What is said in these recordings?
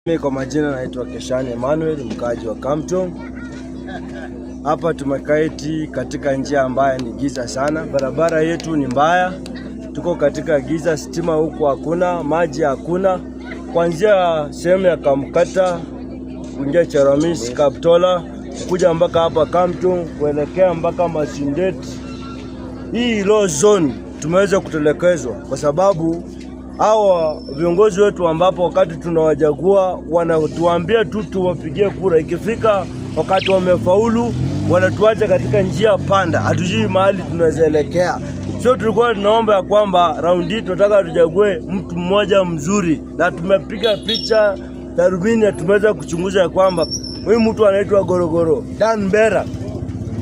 Mimi kwa majina naitwa Keshani Emmanuel, mkaaji wa Kamto. Hapa tumekaiti katika njia ambayo ni giza sana. Barabara yetu ni mbaya. Tuko katika giza, stima huku hakuna, maji hakuna. Kuanzia sehemu ya Kamkata kuingia Charamis, Kaptola, kuja mpaka hapa Kamto, kuelekea mpaka Masindet. Hii low zone tumeweza kutelekezwa kwa sababu hawa viongozi wetu ambapo wakati tunawajagua wanatuambia tu tuwapigie kura, ikifika wakati wamefaulu wanatuacha katika njia panda, hatujui mahali tunaelekea. Sio tulikuwa tunaomba ya kwamba raundi hii tunataka tujague mtu mmoja mzuri, na tumepiga picha darubini, tumeweza kuchunguza ya kwamba huyu mtu anaitwa Gorogoro Dan Mbera,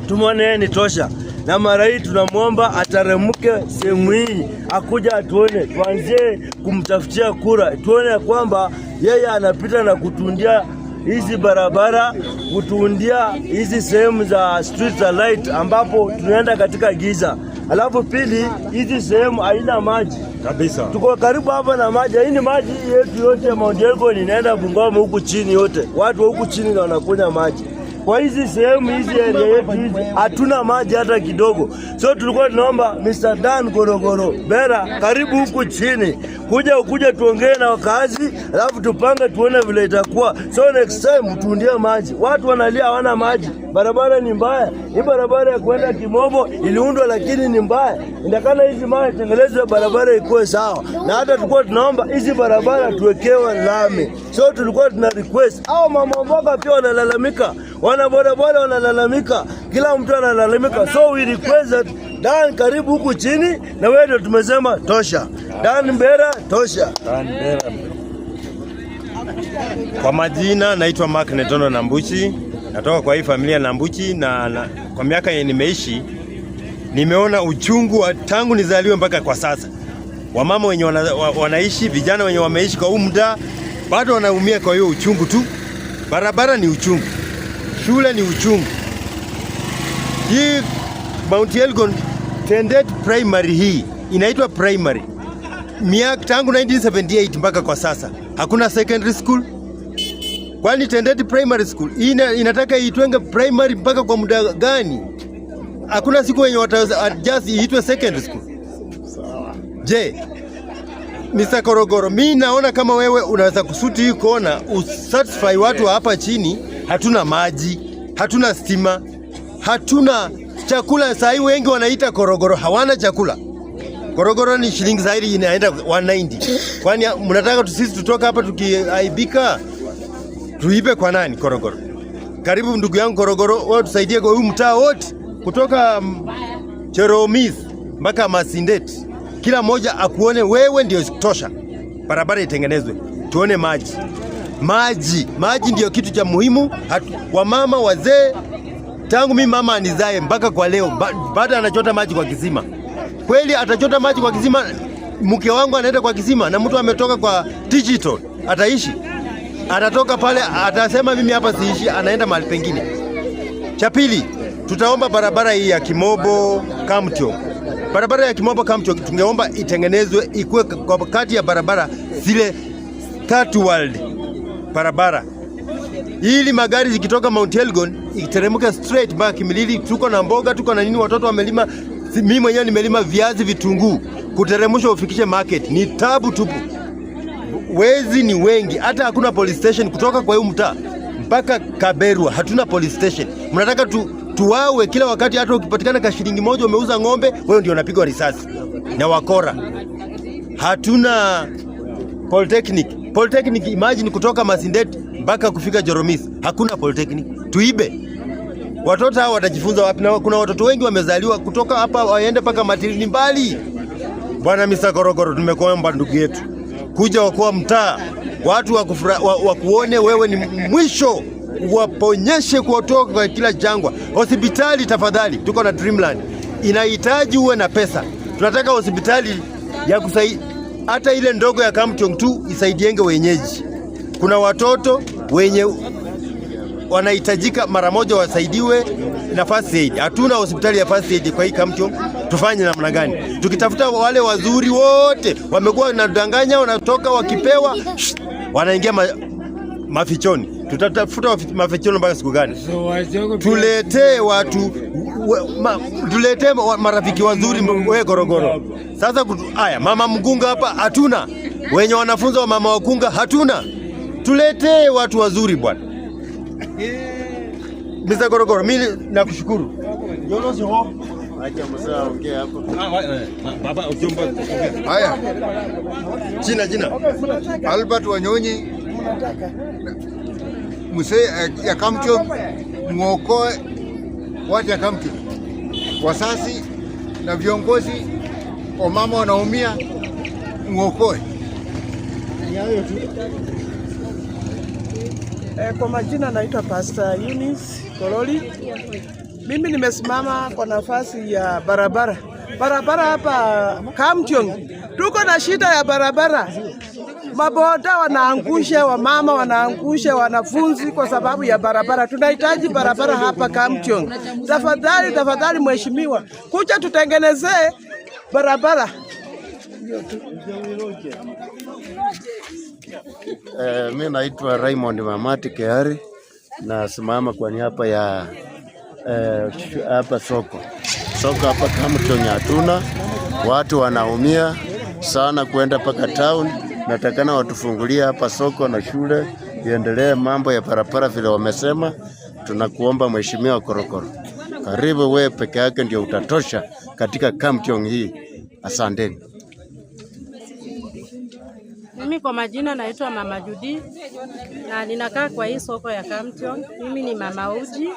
tumeona yeye ni tosha. Na mara hii tunamuomba ataremuke sehemu hii, akuja atuone, tuanzie kumtafutia kura, tuone kwamba yeye anapita na kutundia hizi barabara, kutundia hizi sehemu za street za light ambapo tunaenda katika giza. Alafu pili, hizi sehemu haina maji kabisa. Tuko karibu hapa na maji, hii ni maji yetu yote Mount Elgon inaenda Bungoma huku chini yote. Watu wa huku chini ndio wanakunywa maji. Kwa hizi sehemu hizi area yetu hizi hatuna maji hata kidogo. So tulikuwa tunaomba Mr. Dan Gorogoro Mbera, karibu huku chini, kuja tuongee na wakazi, alafu tupange tuone vile itakuwa. So next time tuundie maji. Watu wanalia hawana maji. Barabara ni mbaya. Hii barabara ya kwenda Kimobo iliundwa lakini ni mbaya. Indakana hizi maji tengelezwe barabara ikuwe sawa. Na hata tulikuwa tunaomba hizi barabara tuwekewe lami. So tulikuwa tuna request au mama mboga pia wanalalamika. Wana bodaboda wanalalamika, kila mtu analalamika. So we request Dan karibu huku chini, na wewe ndio tumesema tosha. Dan Mbera tosha. Dan Mbera. Kwa majina naitwa Mark Netono Nambuchi, natoka kwa hii familia Nambuchi, na kwa miaka yenye nimeishi nimeona uchungu wa tangu nizaliwe mpaka kwa sasa. Wamama wenye wanaishi, vijana wenye wameishi kwa muda bado wanaumia kwa hiyo uchungu tu. Barabara ni uchungu, shule ni uchungu. Hii Mount Elgon Tendet Primary hii inaitwa primary. Miaka tangu 1978 mpaka kwa sasa hakuna secondary school. Kwani Tendet Primary School inataka itwenge primary mpaka kwa muda gani? Hakuna siku wenye just iitwe secondary school. Je, Mr. Gorogoro, mimi naona kama wewe unaweza kusuti hii kona usatisfy watu hapa chini. Hatuna maji, hatuna stima, hatuna chakula. Saa hii wengi wanaita Gorogoro, hawana chakula. Gorogoro ni shilingi zaidi inaenda 190. Kwani mnataka sisi tutoka hapa tukiaibika? Tuipe kwa nani Gorogoro? Karibu ndugu yangu Gorogoro, wewe tusaidie kwa huyu mtaa wote kutoka Charamis mpaka Masindet. Kila mmoja akuone wewe ndio tosha. Barabara itengenezwe, tuone maji. Maji ndio kitu cha muhimu. Wamama wazee, tangu mimi mama anizae mpaka kwa leo bado anachota maji kwa kisima. Kweli atachota maji kwa kisima? Mke wangu anaenda kwa kisima na mtu ametoka kwa digital, ataishi? Atatoka pale atasema mimi hapa siishi, anaenda mahali pengine. Cha pili, tutaomba barabara hii ya Kimobo Kamto. Barabara ya Kimobo Kamto tungeomba itengenezwe ikuwe kwa kati ya barabara zile third world barabara, ili magari zikitoka Mount Elgon iteremke straight mpaka Kimilili. Tuko na mboga, tuko na nini, watoto wamelima, mimi mwenyewe nimelima viazi, vitunguu, kuteremsha ufikishe market ni tabu tupu. Wezi ni wengi, hata hakuna police station kutoka kwa hiyo mtaa mpaka Kaberwa hatuna police station. Mnataka tuwawe kila wakati, hata ukipatikana ka shilingi moja umeuza ng'ombe, wewe ndio unapigwa risasi na wakora. Hatuna Polytechnic, imagine kutoka Masindet mpaka kufika Charamis hakuna Polytechnic. Tuibe. Watoto hao watajifunza wapi? Na kuna watoto wengi wamezaliwa kutoka hapa waende mpaka Matilini mbali. Bwana Mr. Gorogoro, tumekuomba ndugu yetu kuja wakoa mtaa, watu wakuone wewe ni mwisho, waponyeshe kuotoka kwa kila jangwa. Hospitali tafadhali, tuko na Dreamland, inahitaji uwe na pesa. Tunataka hospitali ya kusaidia, hata ile ndogo ya Kamchong tu isaidienge wenyeji. Kuna watoto wenye wanahitajika mara moja wasaidiwe na first aid. Hatuna hospitali ya first aid kwa hii Kamchong. Tufanye namna gani? Tukitafuta wale wazuri wote wamekuwa wanadanganya, wanatoka wakipewa wanaingia mafichoni. Tutatafuta mafichoni mpaka siku gani? Tuletee watu tuletee marafiki wazuri wewe Gorogoro. Sasa haya mama mkunga hapa hatuna. Wenye wanafunza wa mama wakunga hatuna. Tuletee watu wazuri bwana. Mr. Gorogoro, mimi nakushukuru. Acha mzee ongea hapo. Baba ukiomba. Haya. Jina. Albert Wanyonyi. Mzee ya Kamchong muokoe watu ya Kamchong. Wasasi na viongozi wa mama wanaumia muokoe. Kwa majina naitwa Pastor Eunice Kololi. Mimi nimesimama kwa nafasi ya barabara hapa Kamchong. Tuko na shida ya barabara. Maboda wanaangusha, wamama wanaangusha wanafunzi kwa sababu ya barabara. Tunahitaji barabara hapa Kamchong. Tafadhali mheshimiwa, kuja tutengenezee barabara. Mimi naitwa Raymond Mamati Keari na simama kwa niaba ya hapa soko hapa Kamchong hatuna, watu wanaumia sana kwenda paka town. Natakana watufungulia hapa soko na shule iendelee, mambo ya barabara vile wamesema. Tunakuomba mheshimiwa Gorogoro, karibu wewe peke yake ndio utatosha katika Kamchong hii. Asanteni. Mimi kwa majina naitwa Mama Judy na ninakaa kwa hii soko ya Kamchong. Mimi ni mama uji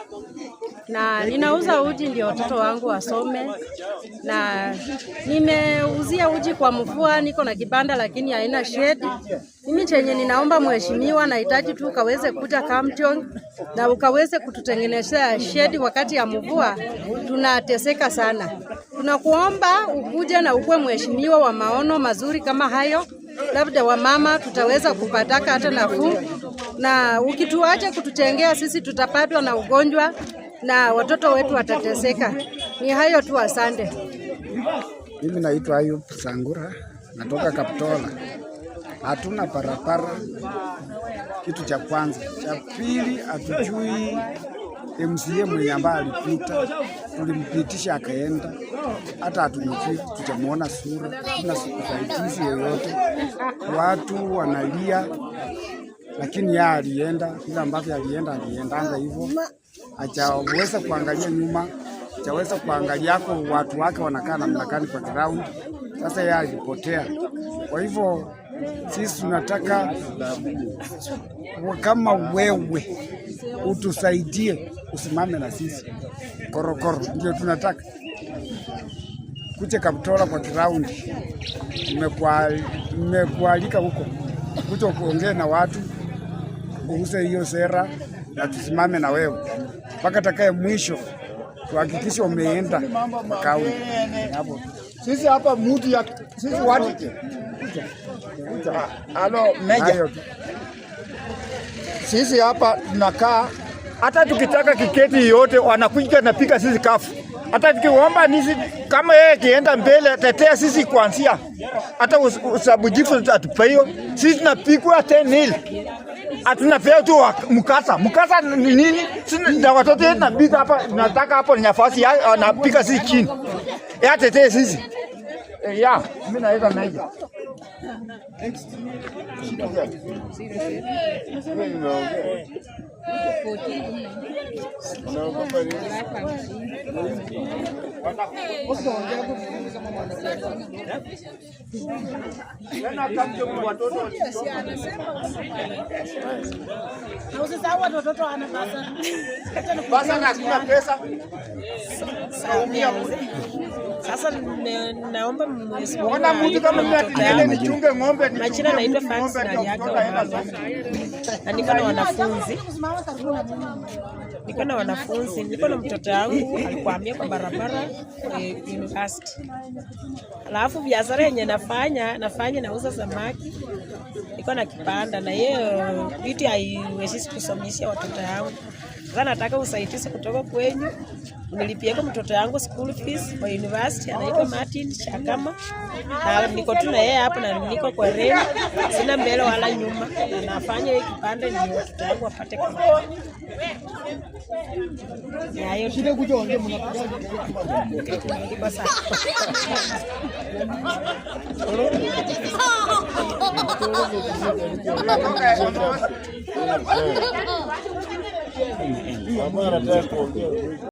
na ninauza uji ndio watoto wangu wasome, na nimeuzia uji kwa mvua. Niko na kibanda lakini haina shade. Mimi chenye ninaomba mheshimiwa, nahitaji tu ukaweze kuja Kamchong na ukaweze kututengenezea shade wakati ya mvua, tunateseka sana. Tunakuomba ukuje na ukue mheshimiwa wa maono mazuri kama hayo, labda wamama tutaweza kupataka hata nafuu, na ukituacha kututengea sisi tutapatwa na ugonjwa na watoto wetu watateseka. Ni hayo tu, asante. Mimi naitwa Ayub Sangura, natoka Kaptola. Hatuna barabara, kitu cha kwanza. Cha pili, hatujui MCA mwenye ambaye alipita, tulimpitisha akaenda, hata hatumjui, tutamuona sura, tuna usaidizi yoyote. Watu wanalia, lakini yeye alienda, vile ambavyo aliendanga hivyo. Hajaweza kuangalia nyuma, hajaweza kuangalia watu wake wanakaa namna gani kwa ground. Sasa yeye alipotea. Kwa hivyo sisi tunataka kama wewe utusaidie, usimame na sisi. Gorogoro ndio tunataka kuja Kaptola kwa ground. Nimekualika huko kuja kuongea na watu kuhusu hiyo sera, na tusimame na wewe mpaka takaye mwisho, tuhakikishe umeenda makauni hapo. Sisi hapa mtu ya sisi watu meja, sisi hapa tunakaa, hata tukitaka kiketi yote wanakuja na pika sisi kafu. Hata tukiomba nisi kama yeye kienda mbele tetea sisi kuanzia, hata usabujifu atupeyo sisi tunapigwa 10-0. Hatuna pea tu mkasa ni nini? Sisi na watoto wetu nabiga hapa, tunataka hapo nafasi ya anapika sisi chini. Ya tetee sisi. Ya, mimi naenda naija. Sasa naomba Ona mtu kama mimi nichunge ng'ombe. Majina naitwa Fancy na yaka wa mama. Na niko na mtoto wangu alikwamia kwa barabara university. Alafu biashara yenye nafanya nauza samaki. niko na kipanda na hiyo vitu haiwezi kusomesha watoto yangu. Sasa nataka usaidizi kutoka kwenyu. Nilipia mtoto yangu school fees kwa university anaitwa Martin Shakama. Na niko tu na yeye hapa na niko kwa rent. Sina mbele wala nyuma. Na nafanya hiki kipande ni watoto yangu wapate kama. Ya hiyo shida kuja ongea basa. Mama anataka kuongea.